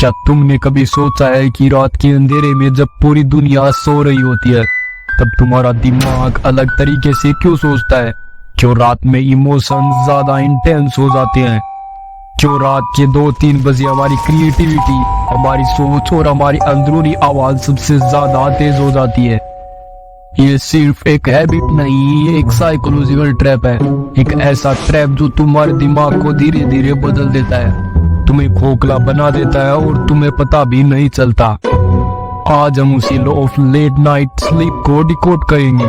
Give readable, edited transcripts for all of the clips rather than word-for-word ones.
क्या तुमने कभी सोचा है कि रात के अंधेरे में जब पूरी दुनिया सो रही होती है तब तुम्हारा दिमाग अलग तरीके से क्यों सोचता है? क्यों रात में इमोशंस ज्यादा इंटेंस हो जाते हैं? क्यों रात के 2-3 बजे हमारी क्रिएटिविटी, हमारी सोच और हमारी अंदरूनी आवाज सबसे ज्यादा तेज हो जाती है? ये सिर्फ एक हैबिट नहीं, ये एक साइकोलॉजिकल ट्रैप है। एक ऐसा ट्रैप जो तुम्हारे दिमाग को धीरे धीरे बदल देता है, तुम्हें खोखला बना देता है और तुम्हें पता भी नहीं चलता। आज हम उसी law of late night sleep को डिकोड करेंगे।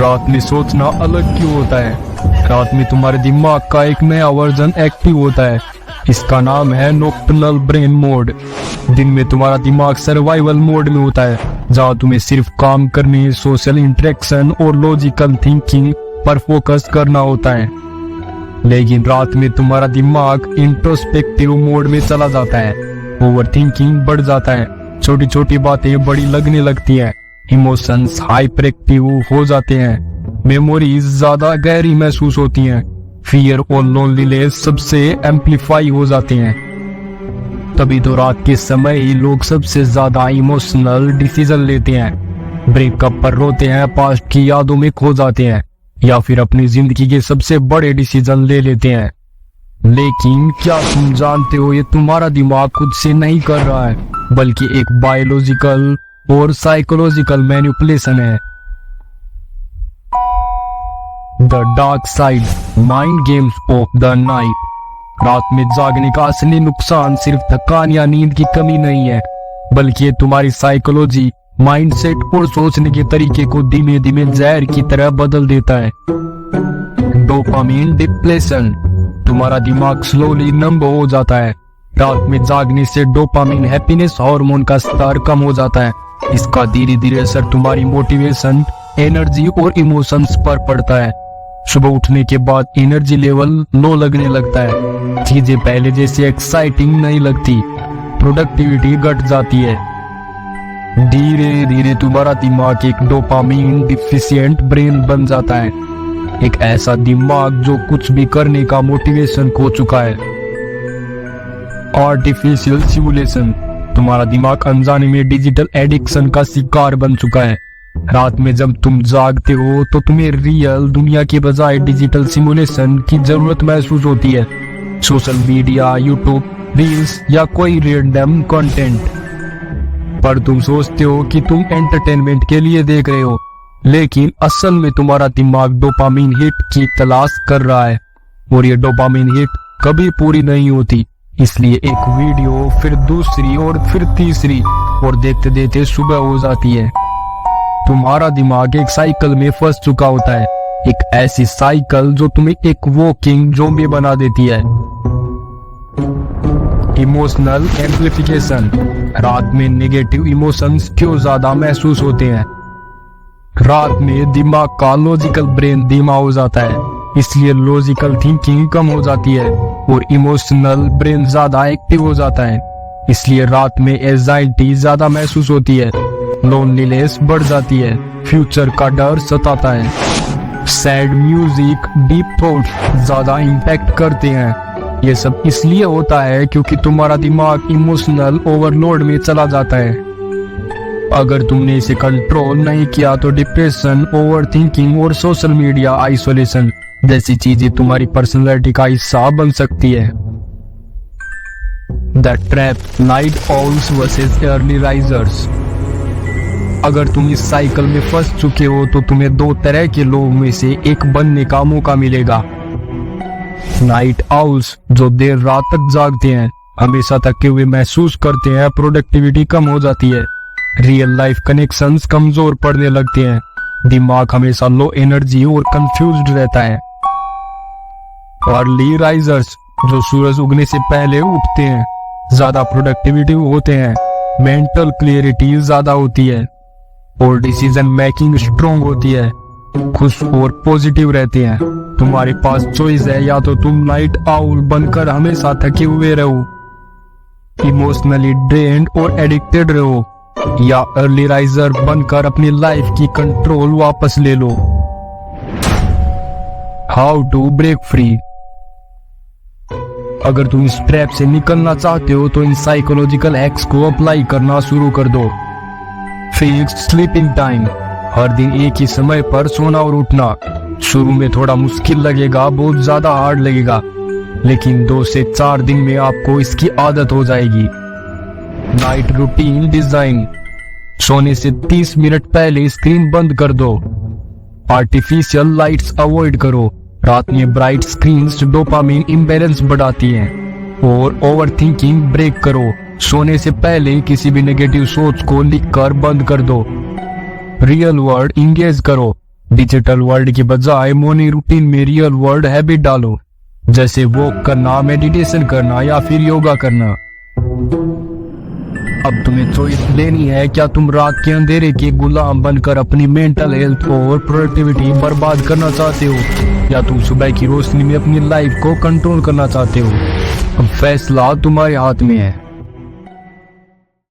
रात में सोचना अलग क्यों होता है? रात में तुम्हारे दिमाग का एक नया वर्जन एक्टिव होता है। इसका नाम है नॉक्टर्नल ब्रेन मोड। दिन में तुम्हारा दिमाग सर्वाइवल मोड में होता है, जहाँ तुम्हें सिर्फ काम करने, सोशल इंटरेक्शन और लॉजिकल थिंकिंग पर फोकस करना होता है। लेकिन रात में तुम्हारा दिमाग इंट्रोस्पेक्टिव मोड में चला जाता है। ओवरथिंकिंग बढ़ जाता है, छोटी छोटी बातें बड़ी लगने लगती हैं, इमोशंस हाइपर एक्टिव हो जाते हैं, मेमोरीज ज्यादा गहरी महसूस होती हैं, फियर और लोनलीनेस सबसे एम्पलीफाई हो जाते हैं। तभी तो रात के समय ही लोग सबसे ज्यादा इमोशनल डिसीजन लेते हैं, ब्रेकअप पर रोते हैं, पास्ट की यादों में खो जाते हैं, या फिर अपनी जिंदगी के सबसे बड़े डिसीजन ले लेते हैं। लेकिन क्या तुम जानते हो, ये तुम्हारा दिमाग खुद से नहीं कर रहा है, बल्कि एक बायोलॉजिकल और साइकोलॉजिकल मैनिपुलेशन है। The dark side, mind games of the night. रात में जागने का असली नुकसान सिर्फ थकान या नींद की कमी नहीं है, बल्कि ये तुम्हारी साइकोलॉजी, माइंडसेट और सोचने के तरीके को धीमे धीमे जहर की तरह बदल देता है। डोपामिन डिप्लेशन, तुम्हारा दिमाग स्लोली नंब हो जाता है। रात में जागने से डोपामिन हैप्पीनेस हार्मोन का स्तर कम हो जाता है। इसका धीरे धीरे असर तुम्हारी मोटिवेशन, एनर्जी और इमोशंस पर पड़ता है। सुबह उठने के बाद एनर्जी लेवल लो लगने लगता है, चीजें पहले जैसे एक्साइटिंग नहीं लगती, प्रोडक्टिविटी घट जाती है। धीरे धीरे तुम्हारा दिमाग एक डोपामिन डिफिशिएंट ब्रेन बन जाता है, एक ऐसा दिमाग जो कुछ भी करने का मोटिवेशन खो चुका है। आर्टिफिशियल सिमुलेशन, तुम्हारा दिमाग अनजाने में डिजिटल एडिक्शन का शिकार बन चुका है। रात में जब तुम जागते हो तो तुम्हें रियल दुनिया के बजाय डिजिटल सिमुलेशन की जरूरत महसूस होती है। सोशल मीडिया, यूट्यूब, रील्स या कोई रैंडम कंटेंट पर तुम सोचते हो कि तुम एंटरटेनमेंट के लिए देख रहे हो, लेकिन असल में तुम्हारा दिमाग डोपामिन हिट की तलाश कर रहा है, और ये डोपामिन हिट कभी पूरी नहीं होती। इसलिए एक वीडियो, फिर दूसरी और फिर तीसरी, और देखते देखते सुबह हो जाती है। तुम्हारा दिमाग एक साइकिल में फंस चुका होता है, एक ऐसी साइकिल जो तुम्हें एक वॉकिंग ज़ॉम्बी बना देती है। इमोशनल एम्प्लीफिकेशन, रात में नेगेटिव इमोशंस क्यों ज्यादा महसूस होते हैं? रात में दिमाग का लॉजिकल ब्रेन धीमा हो जाता है, इसलिए लॉजिकल थिंकिंग कम हो जाती है, और इमोशनल ब्रेन ज्यादा एक्टिव हो जाता है, इसलिए रात में एंजाइटी ज्यादा महसूस होती है, लोनलीनेस बढ़ जाती है, फ्यूचर का डर सताता है। सैड म्यूजिक, डीप थॉट्स ज्यादा इम्पैक्ट करते हैं। ये सब इसलिए होता है क्योंकि तुम्हारा दिमाग इमोशनल ओवरलोड में चला जाता है। अगर तुमने इसे कंट्रोल नहीं किया तो डिप्रेशन, ओवरथिंकिंग और सोशल मीडिया आइसोलेशन जैसी चीजें तुम्हारी पर्सनैलिटी का हिस्सा बन सकती है। The trap, night owls versus early risers. अगर तुम इस साइकिल में फंस चुके हो तो तुम्हें दो तरह के लोगों में से एक बनने का मौका मिलेगा। नाइट आउल्स, जो देर रात तक जागते हैं, हमेशा थके हुए महसूस करते हैं, प्रोडक्टिविटी कम हो जाती है, रियल लाइफ कनेक्शंस कमजोर पड़ने लगते हैं, दिमाग हमेशा लो एनर्जी और कंफ्यूज्ड रहता है। अर्ली राइजर्स, जो सूरज उगने से पहले उठते हैं, ज्यादा प्रोडक्टिविटी होते हैं, मेंटल क्लियरिटी ज्यादा होती है, और डिसीजन मेकिंग स्ट्रॉन्ग होती है, खुश और पॉजिटिव रहते हैं। तुम्हारे पास चॉइस है, या तो तुम नाइट आउल बनकर हमेशा थके हुए रहो, इमोशनली ड्रेन्ड और एडिक्टेड रहो, या अर्ली राइजर बनकर अपनी लाइफ की कंट्रोल वापस ले लो। How to break free. अगर तुम इस ट्रैप से निकलना चाहते हो तो इन साइकोलॉजिकल हैक्स को अप्लाई करना शुरू कर दो। फिक्स्ड स्लीपिंग टाइम, हर दिन एक ही समय पर सोना और उठना। शुरू में थोड़ा मुश्किल लगेगा, बहुत ज्यादा हार्ड लगेगा, लेकिन 2 से 4 दिन में आपको इसकी आदत हो जाएगी। नाइट रूटीन डिजाइन, सोने से 30 मिनट पहले स्क्रीन बंद कर दो। आर्टिफिशियल लाइट्स अवॉइड करो, रात में ब्राइट स्क्रीन्स डोपामिन इम्बैलेंस बढ़ाती हैं। और ओवरथिंकिंग ब्रेक करो, सोने से पहले किसी भी नेगेटिव सोच को लिखकर बंद कर दो। रियल वर्ल्ड इंगेज करो, डिजिटल वर्ल्ड की बजाय मॉर्निंग रूटीन में रियल वर्ल्ड हैबिट डालो, जैसे वॉक करना, मेडिटेशन करना या फिर योगा करना। अब तुम्हें चॉइस लेनी है, क्या तुम रात के अंधेरे के गुलाम बनकर अपनी मेंटल हेल्थ और प्रोडक्टिविटी बर्बाद करना चाहते हो, या तुम सुबह की रोशनी में अपनी लाइफ को कंट्रोल करना चाहते हो। अब फैसला तुम्हारे हाथ में है।